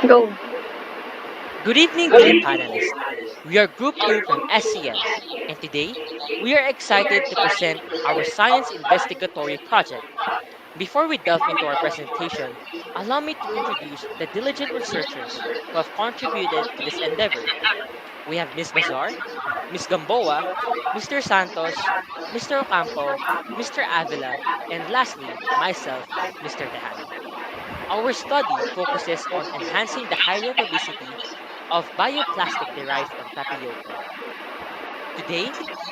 Go. Good evening, dear panelists. We are Group 2 from SCM, and today we are excited to present our science investigatory project. Before we delve into our presentation, allow me to introduce the diligent researchers who have contributed to this endeavor. We have Ms. Bazar, Ms. Gamboa, Mr. Santos, Mr. Ocampo, Mr. Avila, and lastly, myself, Mr. Tejada. Our study focuses on enhancing the hydrophobicity of bioplastic derived from tapioca. Today,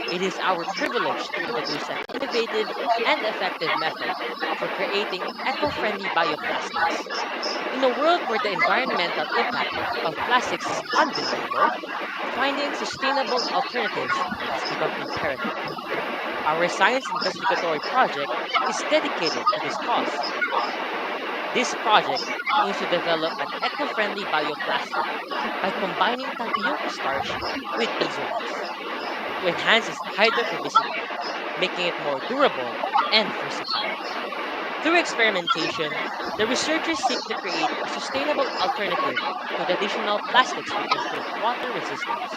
it is our privilege to introduce an innovative and effective method for creating eco friendly bioplastics. In a world where the environmental impact of plastics is undeniable, finding sustainable alternatives has become imperative. Our science investigatory project is dedicated to this cause. This project aims to develop an eco friendly bioplastic by combining tapioca starch with beeswax to enhance its hydrophobicity, making it more durable and versatile. Through experimentation, the researchers seek to create a sustainable alternative to traditional plastics with improved water resistance.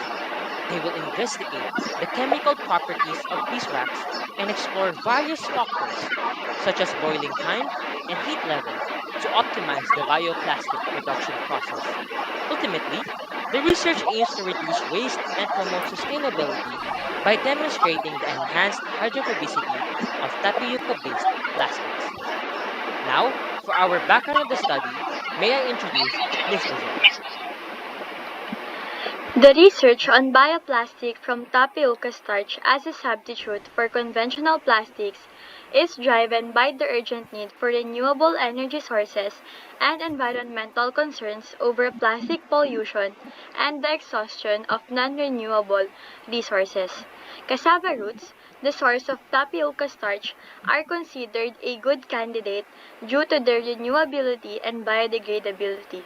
They will investigate the chemical properties of beeswax and explore various factors, such as boiling time and heat level, to optimize the bioplastic production process. Ultimately, the research aims to reduce waste and promote sustainability by demonstrating the enhanced hydrophobicity of tapioca based plastics. Now, for our background of the study, may I introduce Ms. Bazar. The research on bioplastic from tapioca starch as a substitute for conventional plastics is driven by the urgent need for renewable energy sources and environmental concerns over plastic pollution and the exhaustion of non-renewable resources. Cassava roots, the source of tapioca starch, are considered a good candidate due to their renewability and biodegradability.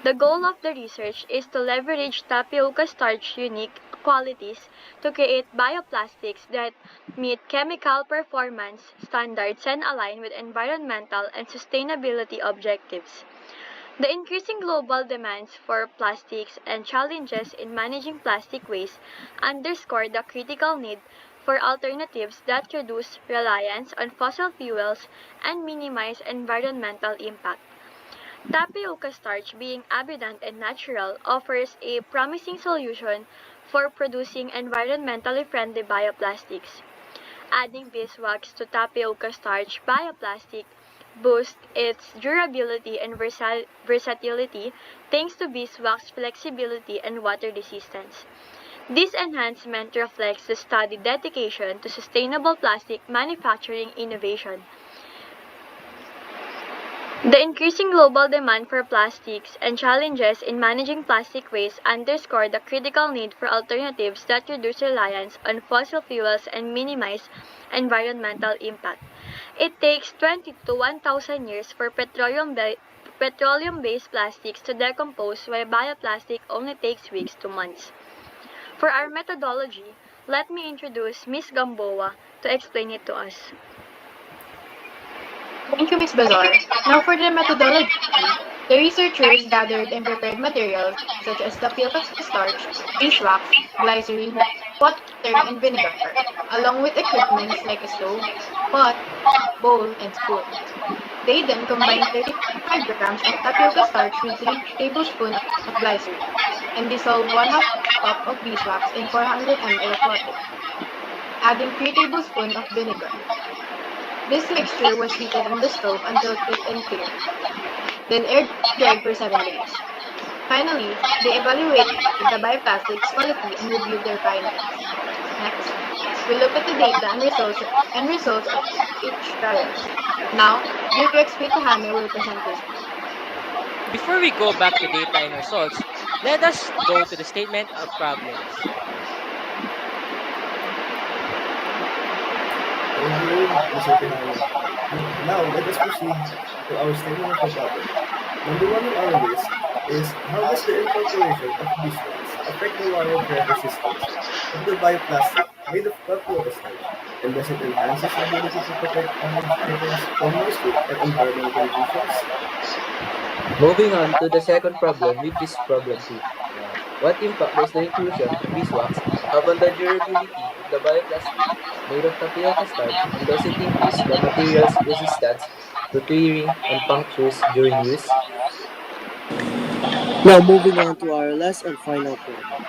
The goal of the research is to leverage tapioca starch's unique qualities to create bioplastics that meet chemical performance standards and align with environmental and sustainability objectives. The increasing global demands for plastics and challenges in managing plastic waste underscore the critical need for alternatives that reduce reliance on fossil fuels and minimize environmental impact. Tapioca starch, being abundant and natural, offers a promising solution for producing environmentally friendly bioplastics. Adding beeswax to tapioca starch bioplastic boosts its durability and versatility thanks to beeswax flexibility and water resistance. This enhancement reflects the study dedication to sustainable plastic manufacturing innovation. The increasing global demand for plastics and challenges in managing plastic waste underscore the critical need for alternatives that reduce reliance on fossil fuels and minimize environmental impact. It takes 20 to 1,000 years for petroleum-based plastics to decompose while bioplastic only takes weeks to months. For our methodology, let me introduce Ms. Gamboa to explain it to us. Thank you, Ms. Bazar. Now for the methodology. The researchers gathered and prepared materials such as tapioca starch, beeswax, glycerin, water, and vinegar, along with equipments like a stove, pot, bowl, and spoon. They then combined 35 grams of tapioca starch with 3 tablespoons of glycerin and dissolved 1/2 cup of beeswax in 400 ml of water, adding 3 tablespoons of vinegar. This mixture was heated on the stove until thick and clear, then air dried for 7 days. Finally, they evaluated the bioplastic's quality and reviewed their findings. Next, we look at the data and results of each trial. Now, Group XP Tahame will present this. Before we go back to data and results, let us go to the statement of problems. Thank you, Mr. Tejada. Now, let us proceed to our statement of the problem. Number one on our list is how does the incorporation of beeswax affect the water resistance of the bioplastic made of tapioca starch, and thus it enhances the ability to protect items from moisture and environmental conditions. Moving on to the second problem, which is problem 2. What impact does the inclusion of beeswax have on the durability of the bioplastic made of tapioca starch, and does it increase the material's resistance to tearing and punctures during use? Now moving on to our last and final problem.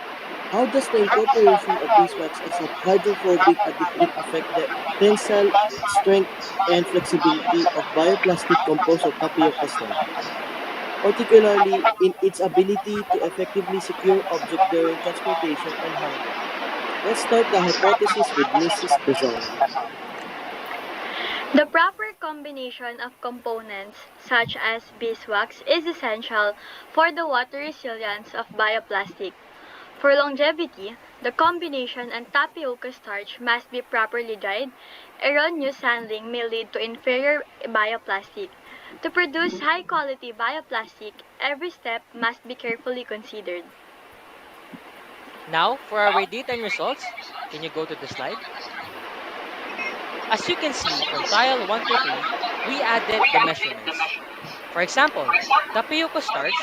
How does the incorporation of beeswax as a hydrophobic additive affect the tensile strength and flexibility of bioplastic composed of tapioca starch, particularly in its ability to effectively secure objects during transportation and handling? Let's start the hypothesis with Mrs. Rizal. The proper combination of components, such as beeswax, is essential for the water resilience of bioplastic. For longevity, the combination and tapioca starch must be properly dried. Erroneous handling may lead to inferior bioplastic. To produce high quality bioplastic, every step must be carefully considered. Now, for our daytime results, can you go to the slide? As you can see from tile 1 to 3, we added the measurements. For example, tapioca starch,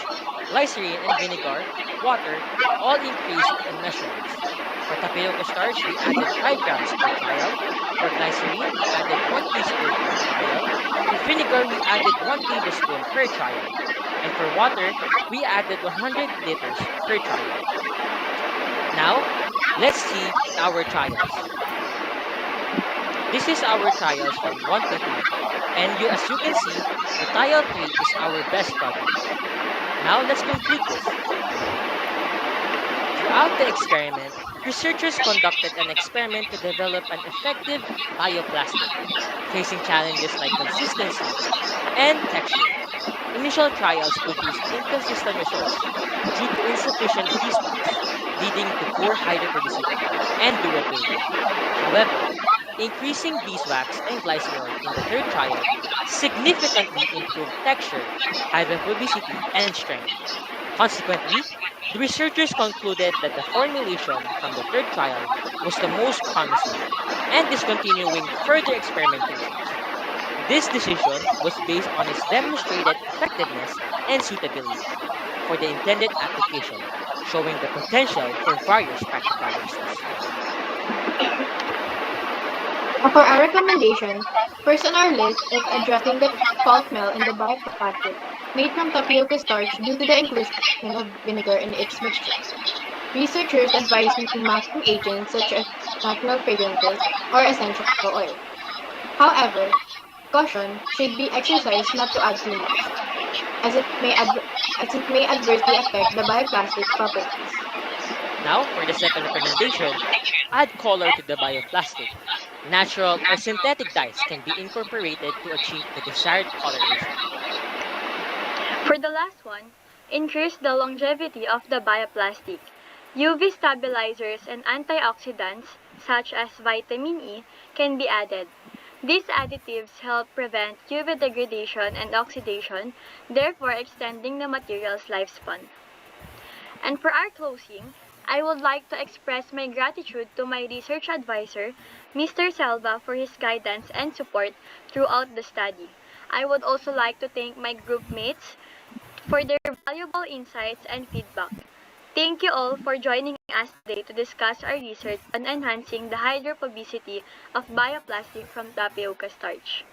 glycerin and vinegar, water, all increased in measurements. For tapioca starch, we added 5 grams per trial. For glycerin, we added 1 teaspoon per trial. For vinegar, we added 1 tablespoon per trial. And for water, we added 100 liters per trial. Now, let's see our trials. This is our trials from 1 to 3. And as you can see, the trial 3 is our best product. Now let's conclude this. Throughout the experiment, researchers conducted an experiment to develop an effective bioplastic, facing challenges like consistency and texture. Initial trials produced inconsistent results due to insufficient beeswax, leading to poor hydrophobicity and durability. However, increasing beeswax and glycerol in the third trial significantly improved texture, hydrophobicity, and strength. Consequently, the researchers concluded that the formulation from the third trial was the most promising and discontinuing further experimentations. This decision was based on its demonstrated effectiveness and suitability for the intended application, showing the potential for various practical uses. For our recommendation, first on our list is addressing the false smell in the bioplastic made from tapioca starch due to the inclusion of vinegar in its mixture. Researchers advise using masking agents such as natural fragrances or essential oil. However, caution should be exercised not to add too much, as it may adversely affect the bioplastic properties. Now, for the second recommendation, add color to the bioplastic. Natural or synthetic dyes can be incorporated to achieve the desired coloration. For the last one, increase the longevity of the bioplastic. UV stabilizers and antioxidants, such as vitamin E, can be added. These additives help prevent UV degradation and oxidation, therefore extending the material's lifespan. And for our closing, I would like to express my gratitude to my research advisor, Mr. Selva, for his guidance and support throughout the study. I would also like to thank my group mates for their valuable insights and feedback. Thank you all for joining us today to discuss our research on enhancing the hydrophobicity of bioplastic from tapioca starch.